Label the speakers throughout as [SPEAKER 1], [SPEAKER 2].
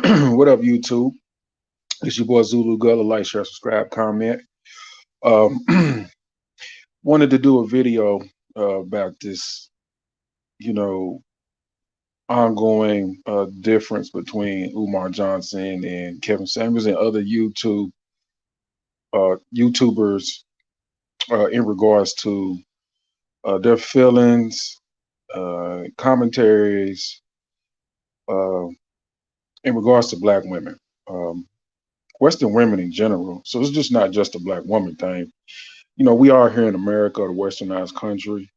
[SPEAKER 1] What up, YouTube? It's your boy Zulu Gullah. Like, share, subscribe, comment. Um, wanted to do a video about this, you know, ongoing difference between Umar Johnson and Kevin Samuels and other YouTubers in regards to their feelings, commentaries, uh, in regards to black women. Um, Western women in general. So it's just not just a black woman thing. We are here in America, a westernized country.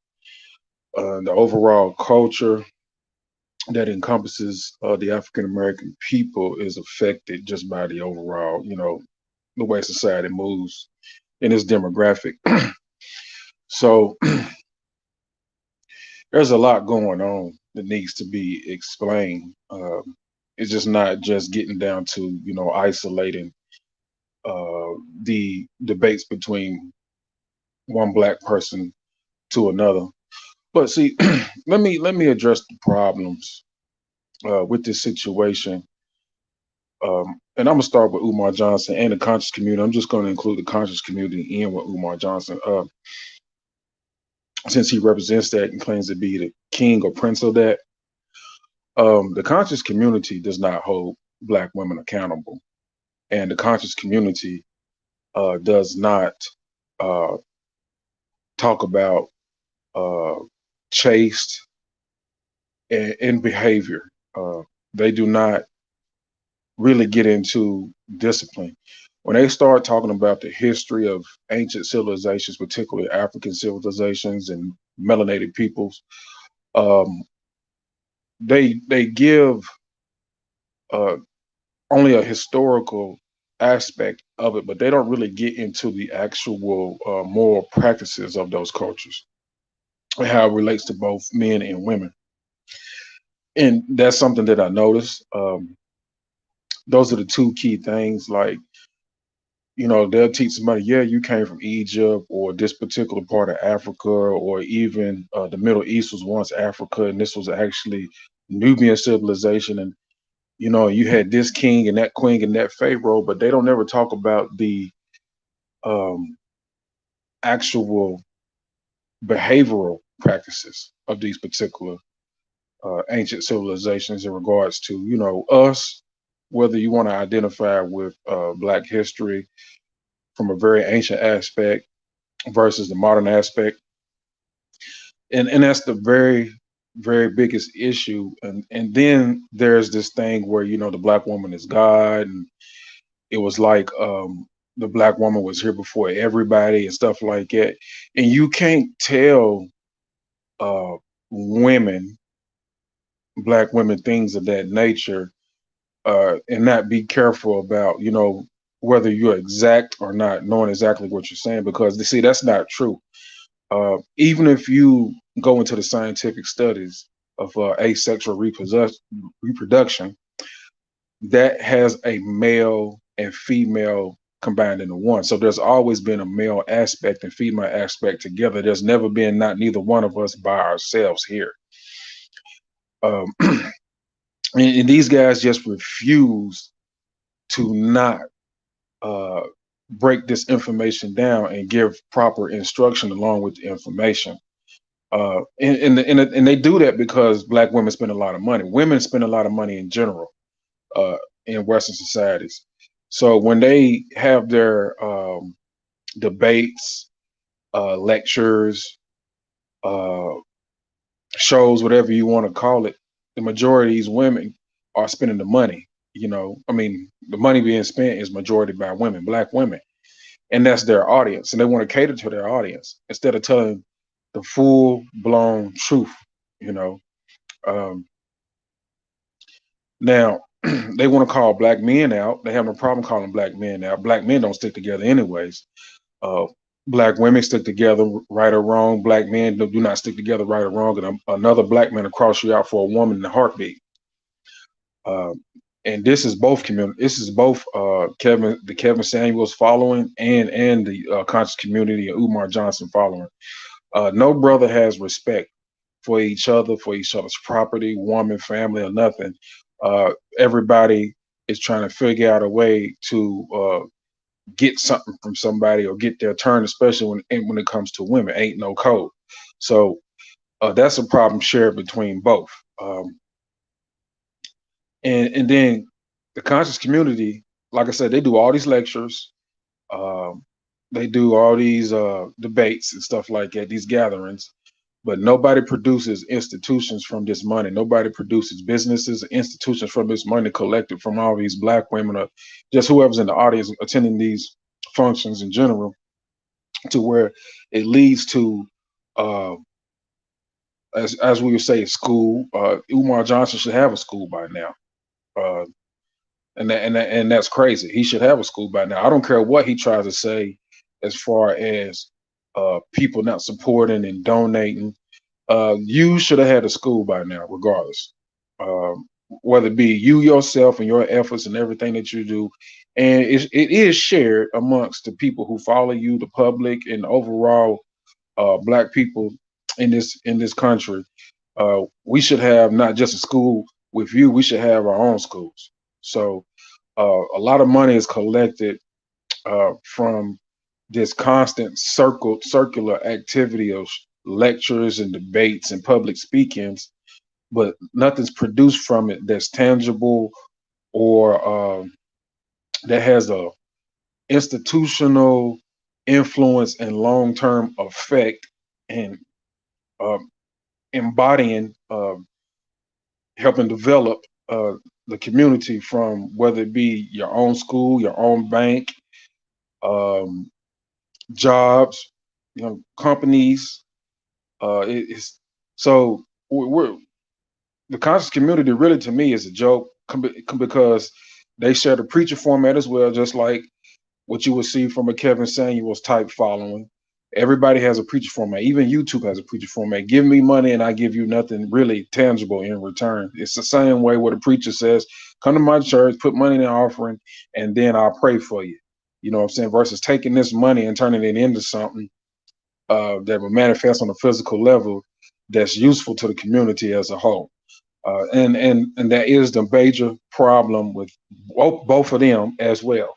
[SPEAKER 1] The overall culture that encompasses the African American people is affected just by the overall, the way society moves in its demographic. So there's a lot going on that needs to be explained. It's just not just getting down to, isolating the debates between one black person to another. But see, let me address the problems with this situation. And I'm gonna start with Umar Johnson and the conscious community. I'm just going to include the conscious community in with Umar Johnson, since he represents that and claims to be the king or prince of that. The conscious community does not hold black women accountable, and the conscious community does not uh, talk about uh, chaste and behavior. They do not really get into discipline. When they start talking about the history of ancient civilizations, particularly African civilizations and melanated peoples, um, they give uh, only a historical aspect of it, but they don't really get into the actual moral practices of those cultures and how it relates to both men and women. And that's something that I noticed. Those are the two key things. Like, they'll teach somebody, yeah, you came from Egypt or this particular part of Africa, or even the Middle East was once Africa, and this was actually Nubian civilization. And, you had this king and that queen and that pharaoh, but they don't ever talk about the um, actual behavioral practices of these particular ancient civilizations in regards to, us, whether you want to identify with Black history from a very ancient aspect versus the modern aspect. And that's the very biggest issue. And then there's this thing where, the black woman is God, and it was like the black woman was here before everybody and stuff like that. And you can't tell uh women, black women, things of that nature, and not be careful about, whether you're exact or not knowing exactly what you're saying, because see, that's not true. Even if you go into the scientific studies of asexual reproduction, that has a male and female combined into one. So there's always been a male aspect and female aspect together. There's never been not neither one of us by ourselves here. Um, and these guys just refuse to not uh, break this information down and give proper instruction along with the information. And they do that because black women spend a lot of money. Women spend a lot of money in general uh, in Western societies. So when they have their debates, lectures, uh, shows, whatever you want to call it, the majority of these women are spending the money. I mean, the money being spent is majority by women, black women, and that's their audience, and they want to cater to their audience instead of telling the full blown truth. You know, um, Now they want to call black men out. They have no problem calling black men out. Black men don't stick together anyways. Uh, Black women stick together, right or wrong. Black men do not stick together, right or wrong. And another black man will cross you out for a woman in a heartbeat. Uh, and this is both community. This is both the Kevin Samuels following, and the conscious community of Umar Johnson following. No brother has respect for each other, for each other's property, woman, family, or nothing. Everybody is trying to figure out a way to get something from somebody or get their turn, especially when it comes to women. Ain't no code. So that's a problem shared between both. Um, and then the conscious community, like I said, they do all these lectures. Um, they do all these debates and stuff like that, these gatherings, but nobody produces institutions from this money. Nobody produces businesses or institutions from this money collected from all these black women or just whoever's in the audience attending these functions in general, to where it leads to, uh, as we would say, a school. Umar Johnson should have a school by now. Uh, and that's crazy. He should have a school by now. I don't care what he tries to say as far as people not supporting and donating. You should have had a school by now, regardless. Whether it be you yourself and your efforts and everything that you do, and it is shared amongst the people who follow you, the public, and overall black people in this country. We should have not just a school with you. We should have our own schools. So a lot of money is collected from this constant circular activity of lectures and debates and public speakings, but nothing's produced from it that's tangible or that has a institutional influence and long term effect and um, embodying, helping develop the community from whether it be your own school, your own bank, um, jobs, companies. It's so we're the conscious community really to me is a joke because they share the preacher format as well, just like what you would see from a Kevin Samuels type following. Everybody has a preacher format. Even YouTube has a preacher format. Give me money and I give you nothing really tangible in return. It's the same way what a preacher says, come to my church, put money in the offering, and then I'll pray for you. You know what I'm saying? Versus taking this money and turning it into something that will manifest on a physical level that's useful to the community as a whole. And that is the major problem with both of them as well.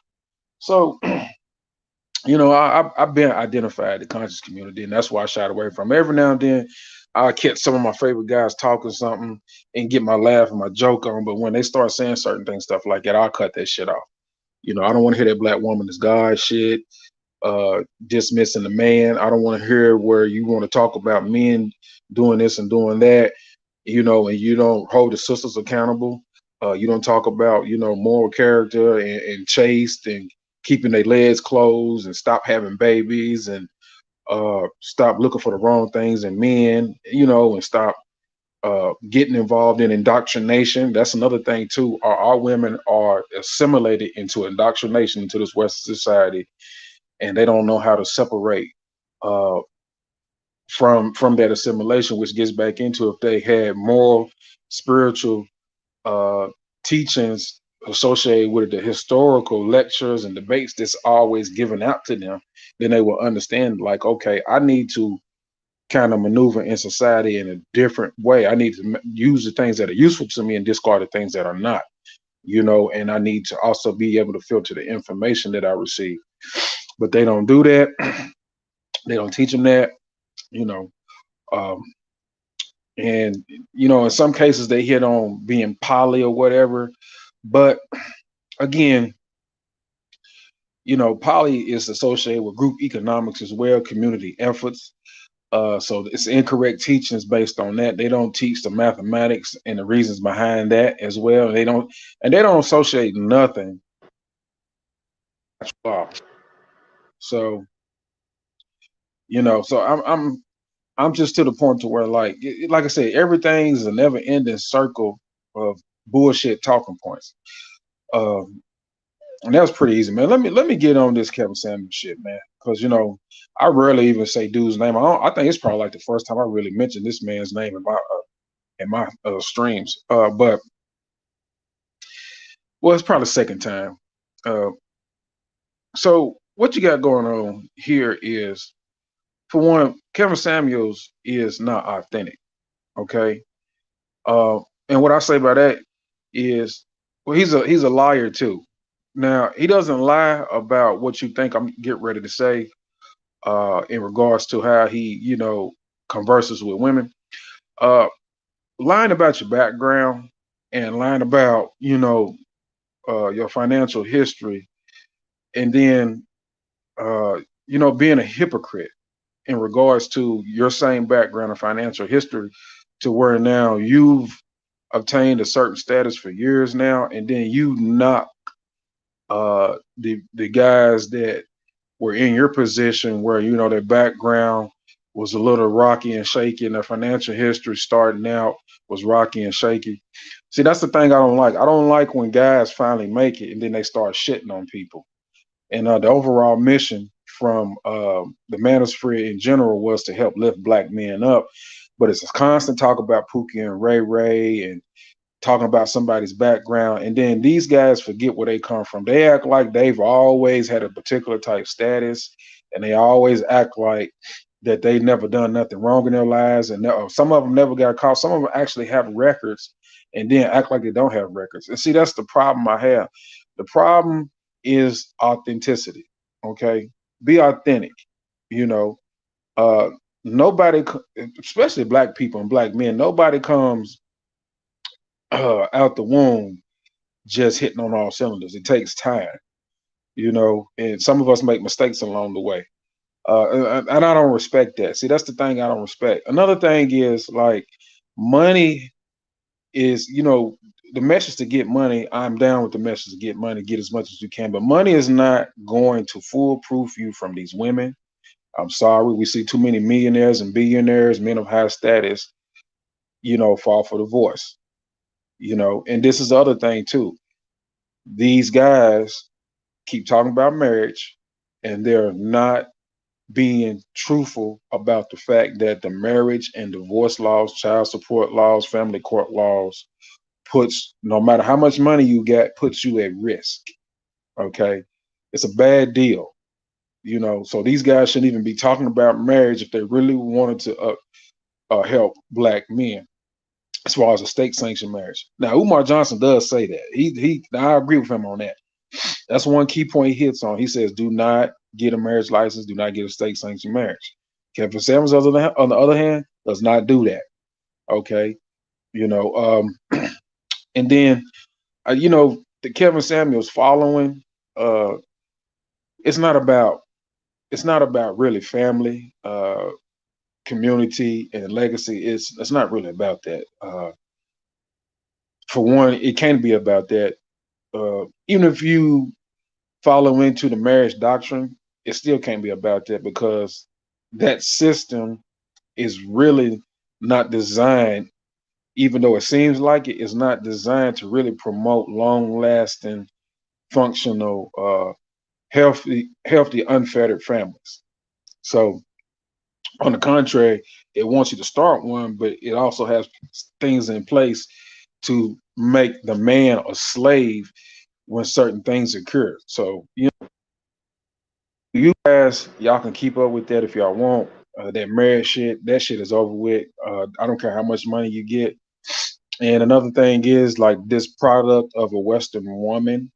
[SPEAKER 1] So I've been identified the conscious community, and that's why I shied away from it. Every now and then. I catch some of my favorite guys talking something and get my laugh and my joke on, but when they start saying certain things, stuff like that, I'll cut that shit off. I don't want to hear that black woman is God shit, dismissing the man. I don't want to hear where you want to talk about men doing this and doing that, and you don't hold the sisters accountable. You don't talk about, moral character and chaste and keeping their legs closed and stop having babies and stop looking for the wrong things in men, and stop getting involved in indoctrination. That's another thing too. Our women are assimilated into indoctrination into this Western society, and they don't know how to separate uh, from that assimilation, which gets back into if they had moral, spiritual uh, teachings associated with the historical lectures and debates that's always given out to them, then they will understand like, okay, I need to kind of maneuver in society in a different way. I need to use the things that are useful to me and discard the things that are not, and I need to also be able to filter the information that I receive. But they don't do that. They don't teach them that, you know. Um, and in some cases they hit on being poly or whatever, but again, poly is associated with group economics as well, community efforts. So it's incorrect teachings based on that. They don't teach the mathematics and the reasons behind that as well. They don't associate nothing. So so I'm just to the point to where like I said, everything's a never ending circle of bullshit talking points. Um, and that was pretty easy, man. Let me get on this Kevin Samuel shit, man, because I rarely even say dude's name. I think it's probably like the first time I really mentioned this man's name in my streams. But well, it's probably the second time. Uh, so what you got going on here is, for one, Kevin Samuels is not authentic. Okay, and what I say by that is Well, he's a liar too. Now he doesn't lie about what you think I'm get ready to say in regards to how he, converses with women. Uh, Lying about your background and lying about, your financial history, and then, uh, being a hypocrite in regards to your same background and financial history, to where now you've obtained a certain status for years now, and then you knock the guys that were in your position where their background was a little rocky and shaky, and their financial history starting out was rocky and shaky. See, that's the thing I don't like. I don't like when guys finally make it and then they start shitting on people. And the overall mission from the Manosphere in general was to help lift black men up. But it's a constant talk about Pookie and Ray Ray and talking about somebody's background. And then these guys forget where they come from. They act like they've always had a particular type status, and they always act like that they never done nothing wrong in their lives. And some of them never got caught. Some of them actually have records and then act like they don't have records. And see, that's the problem I have. The problem is authenticity. Okay. Be authentic, you know. Uh, nobody, especially black people and black men, nobody comes out the womb just hitting on all cylinders. It takes time, and some of us make mistakes along the way. And I don't respect that. See, that's the thing I don't respect. Another thing is like money is, the message to get money. I'm down with the message to get money, get as much as you can. But money is not going to foolproof you from these women. I'm sorry. We see too many millionaires and billionaires, men of high status, fall for divorce, and this is the other thing too. These guys keep talking about marriage and they're not being truthful about the fact that the marriage and divorce laws, child support laws, family court laws puts, no matter how much money you get, puts you at risk. Okay. It's a bad deal, so these guys shouldn't even be talking about marriage if they really wanted to help black men as far as a state sanctioned marriage. Now, Umar Johnson does say that. I agree with him on that. That's one key point he hits on. He says, "Do not get a marriage license. Do not get a state sanctioned marriage." Kevin Samuels, on the other hand, does not do that. Okay, you know, and then the Kevin Samuels following. Uh, it's not about really family, community, and legacy. It's not really about that. For one, it can't be about that. Even if you follow into the marriage doctrine, it still can't be about that, because that system is really not designed, even though it seems like it, is not designed to really promote long lasting, functional, healthy, unfettered families. So, on the contrary, it wants you to start one, but it also has things in place to make the man a slave when certain things occur. So, you guys, y'all can keep up with that if y'all want. That marriage shit, that shit is over with. I don't care how much money you get. And another thing is like this product of a Western woman,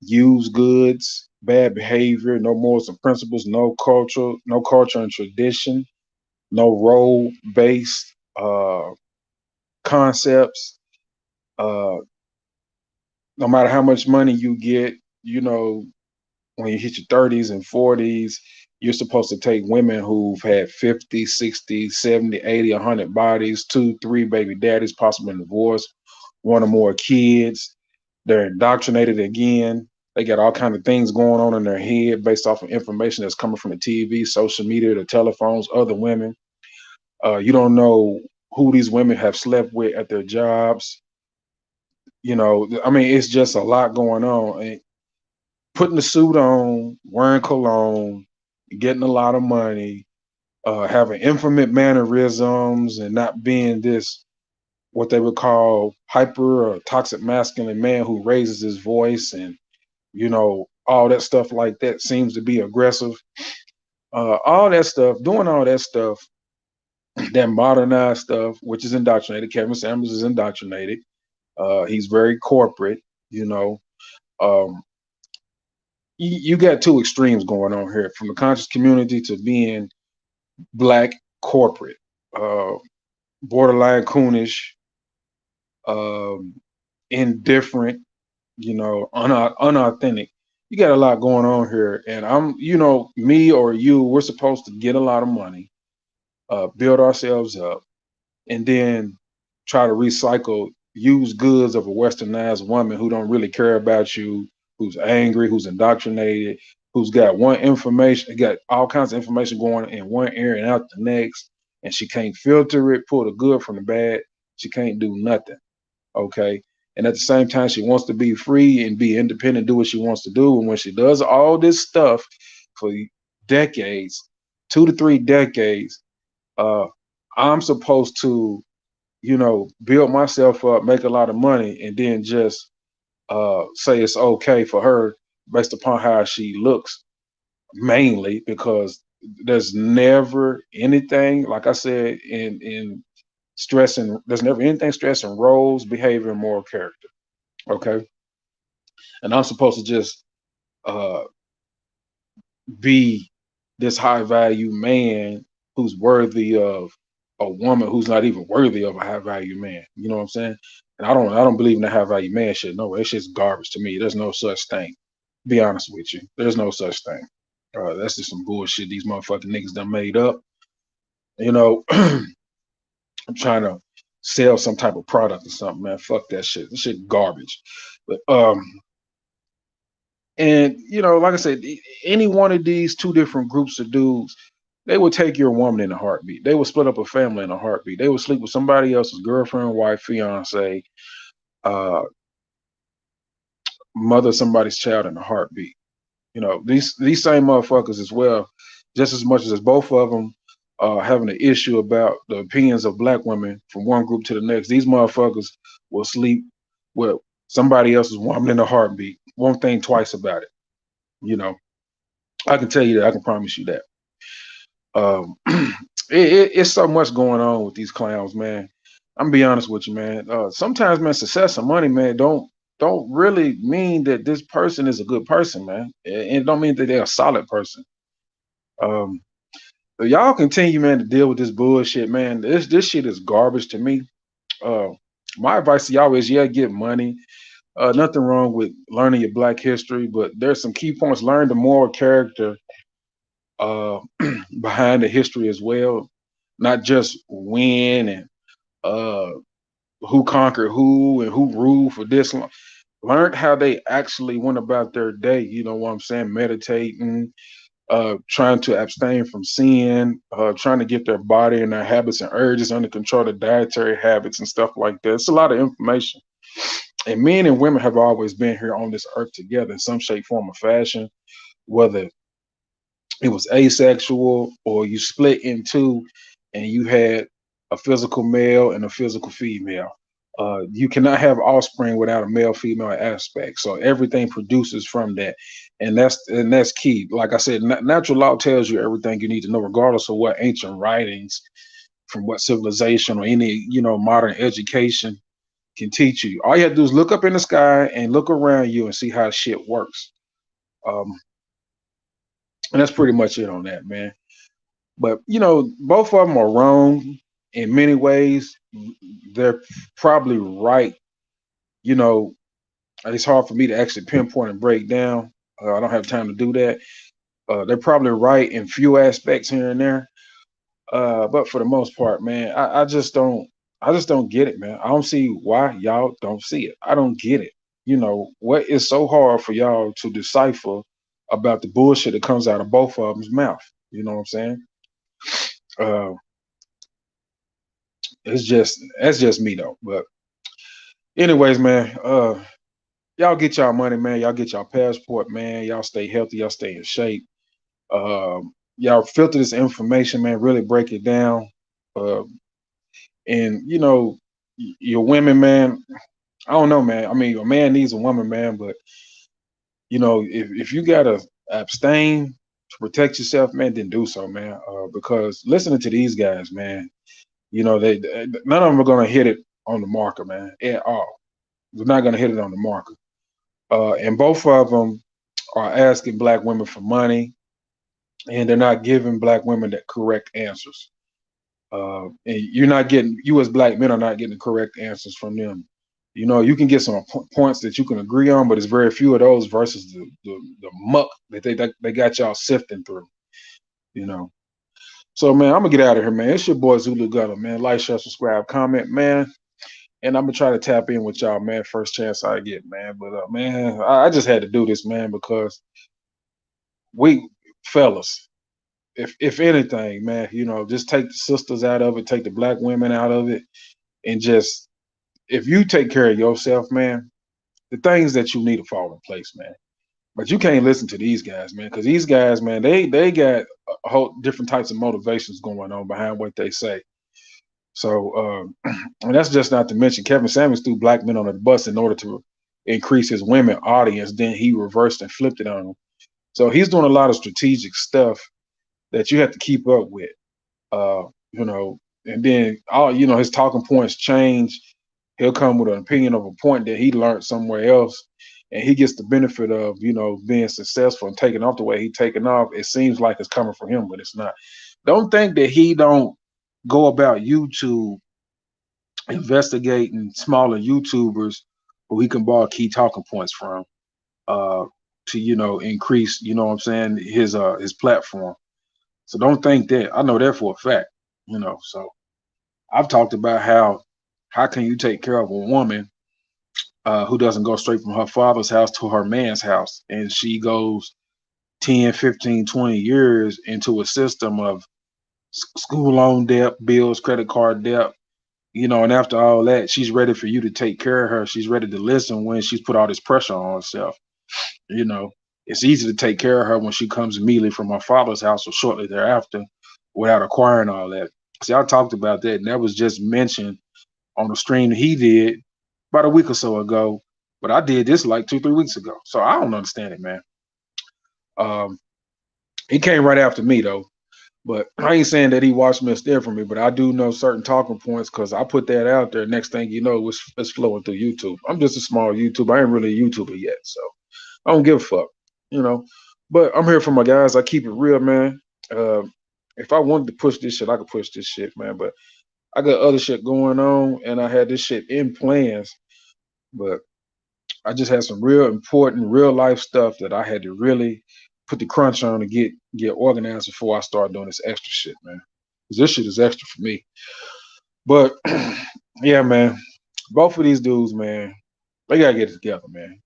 [SPEAKER 1] used goods, bad behavior, no morals and principles, no culture and tradition, no role based concepts. Uh, no matter how much money you get, you know, when you hit your 30s and 40s, you're supposed to take women who've had 50, 60, 70, 80, 100 bodies, two, three baby daddies, possibly divorce, one or more kids. They're indoctrinated again. They got all kind of things going on in their head based off of information that's coming from the TV, social media, the telephones, other women. You don't know who these women have slept with at their jobs. I mean, it's just a lot going on. And putting the suit on, wearing cologne, getting a lot of money, having infamous mannerisms, and not being this what they would call hyper or toxic masculine man who raises his voice and all that stuff like that seems to be aggressive. All that stuff, doing all that stuff, that modernized stuff, which is indoctrinated. Kevin Samuels is indoctrinated. He's very corporate. You know, um, you got two extremes going on here, from the conscious community to being black corporate, uh, borderline coonish, um, indifferent, unauthentic. You got a lot going on here, and me or you, we're supposed to get a lot of money, build ourselves up, and then try to recycle used goods of a westernized woman who don't really care about you, who's angry, who's indoctrinated, who's got all kinds of information going in one ear and out the next, and she can't filter it, pull the good from the bad. She can't do nothing. Okay. And at the same time, she wants to be free and be independent, do what she wants to do. And when she does all this stuff for decades, 2 to 3 decades, uh, I'm supposed to, build myself up, make a lot of money, and then just say it's okay for her based upon how she looks, mainly because there's never anything, like I said, in stressing, there's never anything stressing roles, behavior, and moral character. Okay. And I'm supposed to just uh, be this high value man who's worthy of a woman who's not even worthy of a high value man. You know what I'm saying? And I don't believe in the high value man shit. No, that shit's garbage to me. There's no such thing. Be honest with you. There's no such thing. That's just some bullshit these motherfucking niggas done made up. You know, I'm trying to sell some type of product or something, man. Fuck that shit. This shit garbage. But and like I said, any one of these two different groups of dudes, they would take your woman in a heartbeat. They would split up a family in a heartbeat. They would sleep with somebody else's girlfriend, wife, fiance, uh, mother somebody's child in a heartbeat. These same motherfuckers as well, just as much as both of them having an issue about the opinions of black women from one group to the next. These motherfuckers will sleep with somebody else's woman in a heartbeat. Won't think twice about it. You know, I can tell you that. I can promise you that. It's so much going on with these clowns, man. I'm gonna be honest with you, man. Sometimes, man, success and money, man, don't really mean that this person is a good person, man. It don't mean that they're a solid person. Um, but y'all continue, man, to deal with this bullshit, man. This shit is garbage to me. Uh, my advice to y'all is, yeah, get money. Nothing wrong with learning your Black history, but there's some key points. Learn the moral character uh, behind the history as well, not just when and uh, who conquered who and who ruled for this long. Learned how they actually went about their day. You know what I'm saying? Meditating, trying to abstain from sin, trying to get their body and their habits and urges under control, the dietary habits and stuff like that. It's a lot of information. And men and women have always been here on this earth together in some shape, form, or fashion, whether it was asexual or you split in two and you had a physical male and a physical female. You cannot have offspring without a male female aspect. So everything produces from that, and that's key. Like I said, natural law tells you everything you need to know, regardless of what ancient writings from what civilization or any modern education can teach you. All you have to do is look up in the sky and look around you and see how shit works. Um, and that's pretty much it on that, man. But both of them are wrong in many ways. They're probably right. You know, it's hard for me to actually pinpoint and break down. I don't have time to do that. They're probably right in few aspects here and there. But for the most part, man, I just don't. I just don't get it, man. I don't see why y'all don't see it. I don't get it. What is so hard for y'all to decipher about the bullshit that comes out of both of them's mouth? You know what I'm saying? Uh, that's just me though. But anyways, man, y'all get y'all money, man. Y'all get y'all passport, man. Y'all stay healthy. Y'all stay in shape. Y'all filter this information, man. Really break it down. Uh, and your women, man. I don't know, man. I mean, a man needs a woman, man. But if you gotta abstain to protect yourself, man, then do so, man. Because listening to these guys, man, none of them are gonna hit it on the marker, man, at all. They're not gonna hit it on the marker. And both of them are asking black women for money, and they're not giving black women the correct answers. And you as black men are not getting the correct answers from them. You can get some points that you can agree on, but it's very few of those versus the muck that they got y'all sifting through. You know. So man, I'm gonna get out of here, man. It's your boy Zulu Gutter, man. Like, share, subscribe, comment, man. And I'm gonna try to tap in with y'all, man. First chance I get, man. But man, I just had to do this, man, because we fellas, if anything, man, just take the sisters out of it, take the black women out of it, and just if you take care of yourself, man, the things that you need to fall in place, man. But you can't listen to these guys, man, because these guys, man, they got a whole different types of motivations going on behind what they say. So, and that's just not to mention Kevin Samuels threw black men on the bus in order to increase his women audience. Then he reversed and flipped it on them. So he's doing a lot of strategic stuff that you have to keep up with. Uh, you know, and then his talking points change. He'll come with an opinion of a point that he learned somewhere else, and he gets the benefit of being successful and taking off the way he taking off. It seems like it's coming from him, but it's not. Don't think that he don't go about YouTube investigating smaller YouTubers who he can borrow key talking points from uh, to increase what I'm saying his platform. So don't think that. I know that for a fact. So I've talked about how can you take care of a woman who doesn't go straight from her father's house to her man's house, and she goes 10, 15, 20 years into a system of school loan debt, bills, credit card debt, and after all that, she's ready for you to take care of her. She's ready to listen when she's put all this pressure on herself. You know, it's easy to take care of her when she comes immediately from her father's house or shortly thereafter without acquiring all that. See, I talked about that, and that was just mentioned on a stream that he did about a week or so ago. But I did this like 2, 3 weeks ago. So I don't understand it, man. Um, he came right after me though. But I ain't saying that he watched me or steered from me, but I do know certain talking points because I put that out there. Next thing you know, it's flowing through YouTube. I'm just a small YouTuber. I ain't really a YouTuber yet, so I don't give a fuck, you know. But I'm here for my guys. I keep it real, man. Uh, if I wanted to push this shit, I could push this shit, man. But I got other shit going on, and I had this shit in plans. But I just had some real important, real life stuff that I had to really put the crunch on to get organized before I start doing this extra shit, man. 'Cause this shit is extra for me. But yeah, man, both of these dudes, man, they gotta get it together, man.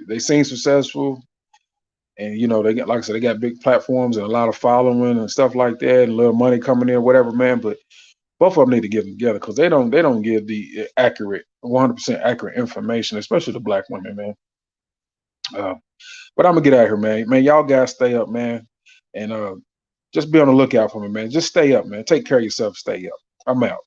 [SPEAKER 1] They seem successful, and they got, like I said, they got big platforms and a lot of following and stuff like that, and a little money coming in, whatever, man. But both of them need to get them together because they don't give the accurate, 100% accurate information, especially the black women, man. Uh, but I'm gonna get out of here, man. Man, y'all guys stay up, man, and just be on the lookout for me, man. Just stay up, man. Take care of yourself. Stay up. I'm out.